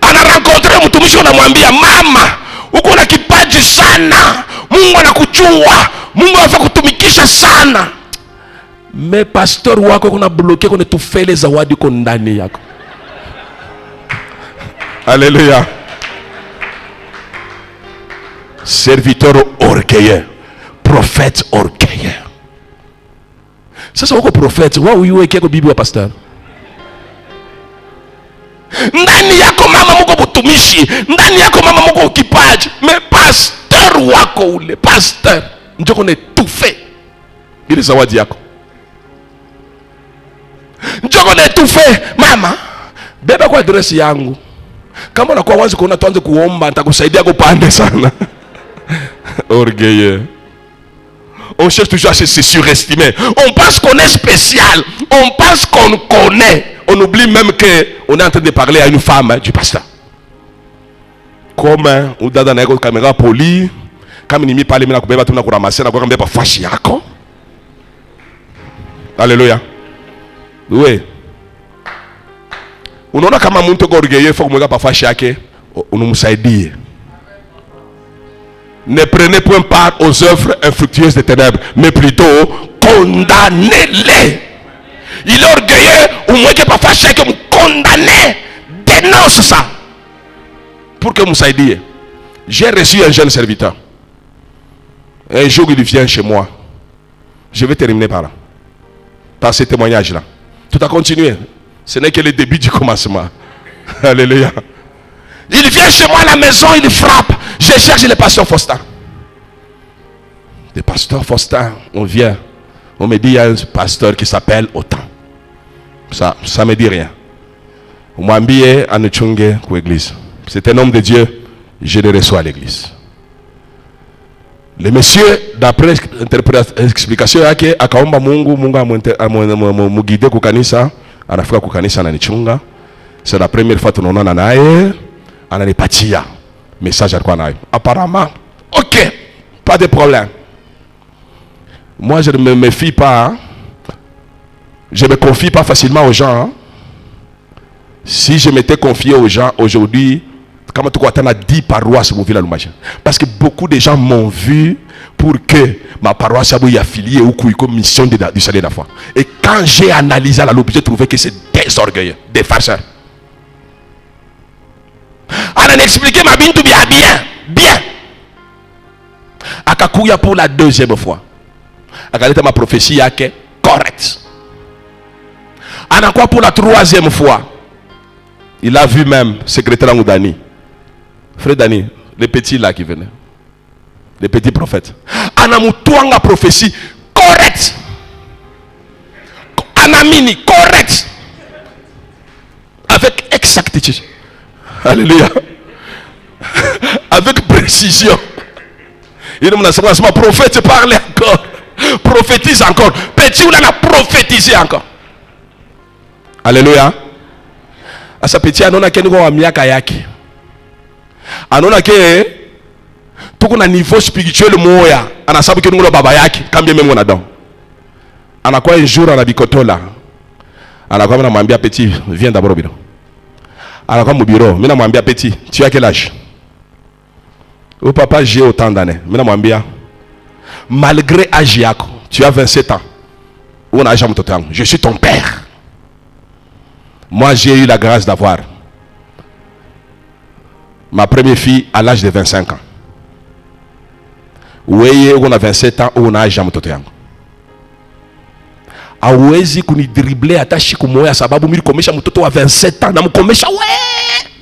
ana rencontre mtumishi anamwambia mama uko na kipaji sana, Mungu anakuchua, Mungu anafaa kutumikisha sana, mais pasteur wako kuna bloqué kuna tufele zawadi uko ndani yako. Alléluia. Serviteur orgueilleux, prophète orgueilleux. Ça c'est quoi prophète? Wa uyu eke ko bibi wa pasteur. Ndani yako mama mko butumishi, ndani yako mama mko kipaji, mais pasteur wako ule pasteur ndio kone tufe ile zawadi yako. Ndio kone tufe mama. Beba kwa adresse yangu. Kama unakuwa wazi kuona tuanze kuomba nitakusaidia kupande sana. Orgueilleux. On cherche toujours à se surestimer. On pense qu'on est spécial. On pense qu'on connaît. On oublie même qu'on est en train de parler à une femme, hein, du pasteur. Comme on a dans la caméra poli, comme il n'y a pas les mains à tout ramasser, on a pas fâché. Alléluia. Oui. On a quand même un peu orgueilleux, il faut que on pas fâché. On nous a dit. Ne prenez point part aux œuvres infructueuses des ténèbres, mais plutôt condamnez-les. Il est orgueilleux, ou moi qui pas fâché que vous condamnez, dénonce ça. Pour que vous sachiez. J'ai reçu un jeune serviteur. Un jour il vient chez moi. Je vais terminer par là. Par ce témoignage-là. Tout a continué. Ce n'est que le début du commencement. Alléluia. Il vient chez moi à la maison, il frappe. Je cherche le pasteur Faustin. Le pasteur Faustin, on vient. On me dit, il y a un pasteur qui s'appelle autant. Ça ne me dit rien. Mwambie anuchunge kwa église. C'est un homme de Dieu, je le reçois à l'église. Le monsieur, d'après l'explication yake, akaomba Mungu amuguide kukanisa, anafika kukanisa ananichunga. C'est la première fois tunaonana naye, ananipatia message alikuwa nayo. Apparemment, ok, pas de problème. Moi je ne me méfie pas, je ne me confie pas facilement aux gens. Si je m'étais confié aux gens aujourd'hui, comme tu as 10 paroisses mon village, parce que beaucoup de gens m'ont vu pour que ma paroisse soit affiliée ou comme mission du salut de la foi. Et quand j'ai analysé la loupe, j'ai trouvé que c'est des orgueilleux, des farceurs. On a expliqué ma bintou bien. Akakuya pour la deuxième fois. Akaleta ma prophétie yake correct. Anakuwa pour la troisième fois. Il a vu même secrétaire Dani. Frère Dani, les petits là qui venaient. Les petits prophètes. Anamutwanga prophétie correct. Anamini correct. Avec exactitude. Alléluia. Avec précision. Il me dit, ma prophète parle encore. Prophétise encore. Petit ou là, prophétisé encore. Alléluia. Asa petit anona ke ngo wa miaka yake. Anona ke tuko na niveau spirituel moya. Anasabu ke ngo baba yake kambie memo na don. Anakuwa un jour na bikotola. Anakuwa namwambia petit, viens d'abord au bureau. Anakuwa mu bureau, mimi namwambia petit, tu as quel âge? Oh papa, j'ai autant d'années. Mimi namwambia malgré âge yako, tu as 27 ans. Ou na âge ya mtoto yangu. Je suis ton père. Moi, j'ai eu la grâce d'avoir ma première fille à l'âge de 25 ans. Oui, on a 27 ans, on a jamais tout yango. Awezi kuni dribbler atashi kumoya sababu mimi komesha mtoto wa 27 ans na mkomesha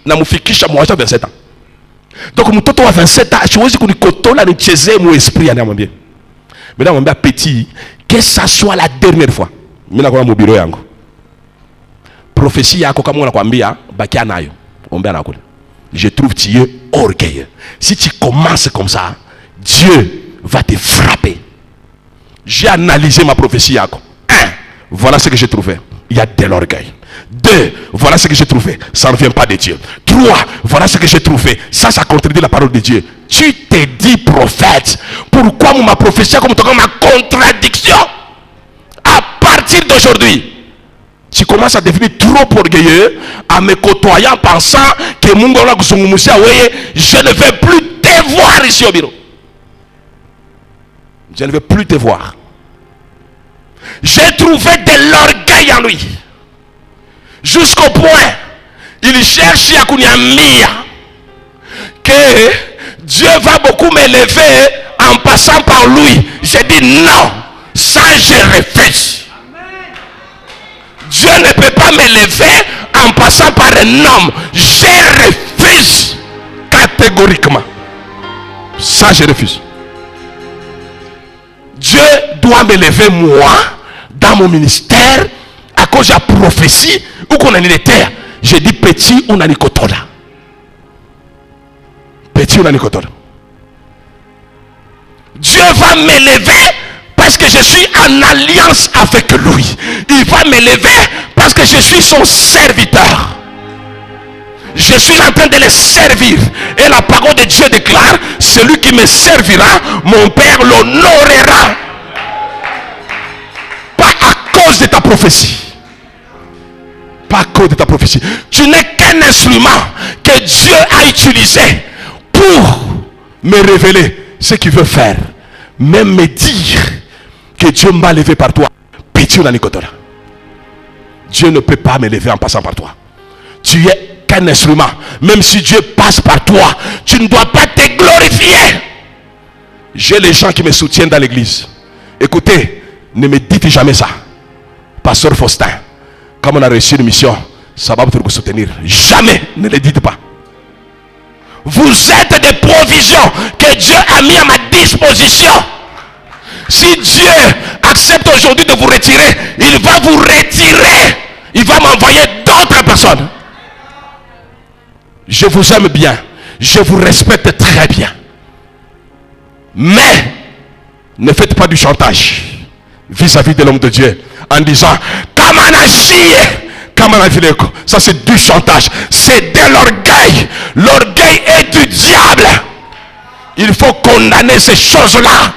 na mufikisha mwacha 27 ans. Donc mtoto wa 27 ans siwezi kunikotola nichezee mu esprit anamwambia. Mimi namwambia petit, que ça soit la dernière fois. Mimi nakuwa mu bureau yangu. Prophétie yako kama unakwambia bakia nayo ombea na kule. Je trouve Dieu orgueilleux. Si tu commences comme ça, Dieu va te frapper. J'ai analysé ma prophétie yako. 1. Voilà ce que j'ai trouvé. Il y a de l'orgueil. 2. Voilà ce que j'ai trouvé. Ça ne vient pas de Dieu. 3. Voilà ce que j'ai trouvé. Ça contredit la parole de Dieu. Tu t'es dit prophète. Pourquoi ma prophétie comme ma contradiction? À partir d'aujourd'hui, tu commences à devenir trop orgueilleux en me côtoyant pensant que je ne vais plus te voir ici au bureau. Je ne vais plus te voir. J'ai trouvé de l'orgueil en lui. Jusqu'au point, il cherche à Kounyamia que Dieu va beaucoup m'élever en passant par lui. J'ai dit non, ça je refuse. Dieu ne peut pas m'élever en passant par un homme. Je refuse catégoriquement. Ça, je refuse. Dieu doit m'élever moi dans mon ministère à cause de la prophétie ou qu'on a une terre. J'ai dit petit ou nanikotola. Petit ou nanikotola. Dieu va m'élever parce que je suis en alliance avec lui. Il va m'élever parce que je suis son serviteur. Je suis en train de le servir. Et la parole de Dieu déclare, celui qui me servira, mon Père l'honorera. Pas à cause de ta prophétie. Pas à cause de ta prophétie. Tu n'es qu'un instrument que Dieu a utilisé pour me révéler ce qu'il veut faire. Même me dire que Dieu m'a levé par toi. Dieu ne peut pas me lever en passant par toi. Tu es qu'un instrument. Même si Dieu passe par toi, tu ne dois pas te glorifier. J'ai les gens qui me soutiennent dans l'église. Écoutez, ne me dites jamais ça. Pasteur Faustin, comme on a reçu une mission, ça va vous soutenir. Jamais ne le dites pas. Vous êtes des provisions que Dieu a mis à ma disposition. Si Dieu accepte aujourd'hui de vous retirer, il va vous retirer. Il va m'envoyer d'autres personnes. je vous aime bien, je vous respecte très bien. Mais, ne faites pas du chantage vis-à-vis de l'homme de Dieu en disant ça c'est du chantage, c'est de l'orgueil. L'orgueil est du diable. Il faut condamner ces choses-là.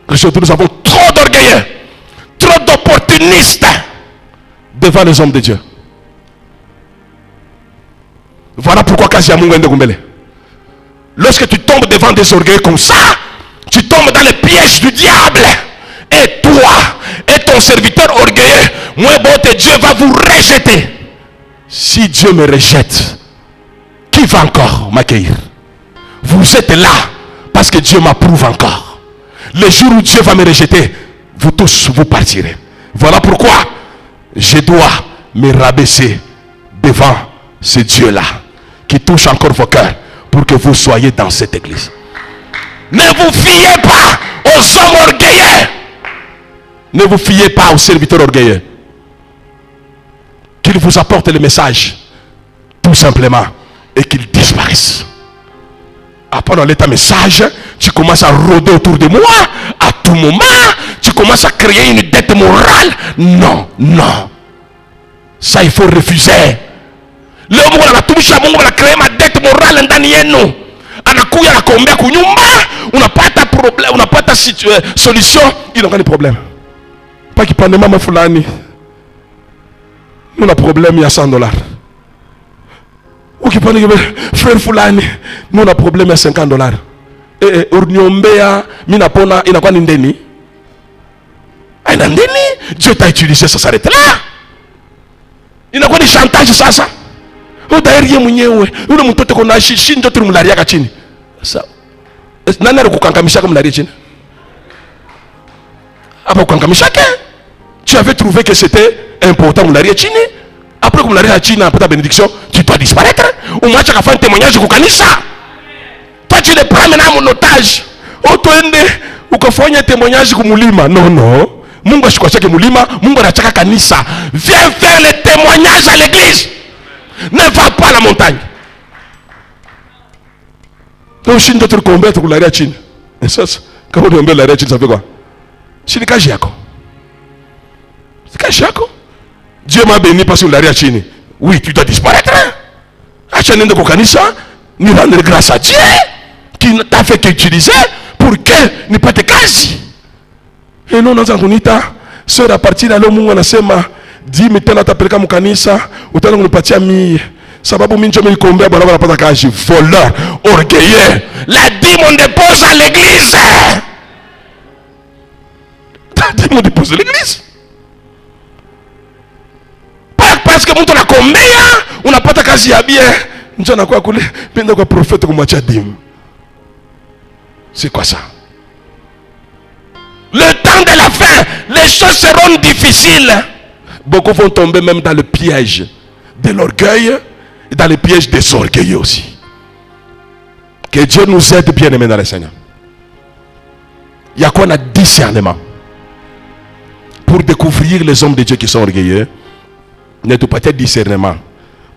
Aujourd'hui nous avons trop d'orgueilleux, trop d'opportunistes devant les hommes de Dieu. Voilà pourquoi lorsque tu tombes devant des orgueils comme ça, tu tombes dans les pièges du diable. Et toi et ton serviteur orgueilleux, moi bon, Dieu va vous rejeter. Si Dieu me rejette, qui va encore m'accueillir? Vous êtes là parce que Dieu m'approuve encore. Le jour où Dieu va me rejeter, vous tous vous partirez. Voilà pourquoi je dois me rabaisser devant ce Dieu-là qui touche encore vos cœurs pour que vous soyez dans cette église. Ne vous fiez pas aux hommes orgueilleux. Ne vous fiez pas aux serviteurs orgueilleux. Qu'ils vous apportent le message, tout simplement, et qu'ils disparaissent. Après dans l'état message, tu commences à rôder autour de moi, à tout moment, tu commences à créer une dette morale. Non, non. Ça, il faut refuser. Leo Mungu anatumisha, Mungu anakrea madette morale ndani yenu. Anakuya anakuombea kunyumba, unapata problem, unapata solution, il n'a pas de problème. Pas qu'il prenne maman fulani. Nous avons un problème, il y a $100. Ou qui prenne frère fulani, nous avons un problème, il y a $50. Et orniombea, mina pona, il n'a pas d'indeni. Un indeni, Dieu t'a utilisé, ça s'arrête là. Il n'a pas de chantage, ça. D'ailleurs, ule mtoto kuna shishi ndio tulimlaria kachini. Sasa nani alikukankamisha kama mlaria chini? Hapo kukankamisha ke? Tu avais trouvé que c'était important mlaria chini. Après que mlaria chini apata bénédiction, tu dois disparaître. Umwacha kafanya témoignage kwa kanisa. Toi tu le prends maintenant en otage. Otoende ukafanya témoignage kwa mulima. Non. Mungu ashikuachake mulima, Mungu anachaka kanisa. Viens faire le témoignage à l'église. Ne va pas à la montagne. Donc, si nous devons combattre pour la Chine, quand on combat la Chine, ça fait quoi? C'est Kajiako. C'est Kajiako. Dieu m'a béni parce que la Chine. Oui, tu dois disparaître. Achète de Kokanisa, nous rendre grâce à Dieu qui t'a fait qu'utiliser pour que ne pas te casse. Et nous, nous avons dit, sœur, à partir de là, nous avons dit, tena tapeleka mukanisa utana kunipatia mie sababu mimi ndio nilikombea bwana anapata kazi. Voleur, orgueilleux, la dîme on dépose à l'église. La dîme on dépose à l'église. Parce que mtu anakombea unapata kazi ya bien ndio anakuwa kule penda kwa prophète kumwachia dîme. C'est quoi ça? Le temps de la fin, les choses seront difficiles. Beaucoup vont tomber même dans le piège de l'orgueil et dans le piège des orgueilleux aussi. Que Dieu nous aide, bien aimés dans le Seigneur. Il y a quoi un discernement pour découvrir les hommes de Dieu qui sont orgueilleux. Ne te pas discernement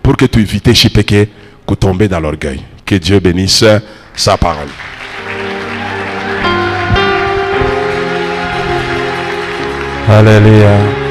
pour que tu évites chez péché que tomber dans l'orgueil. Que Dieu bénisse sa parole. Alléluia.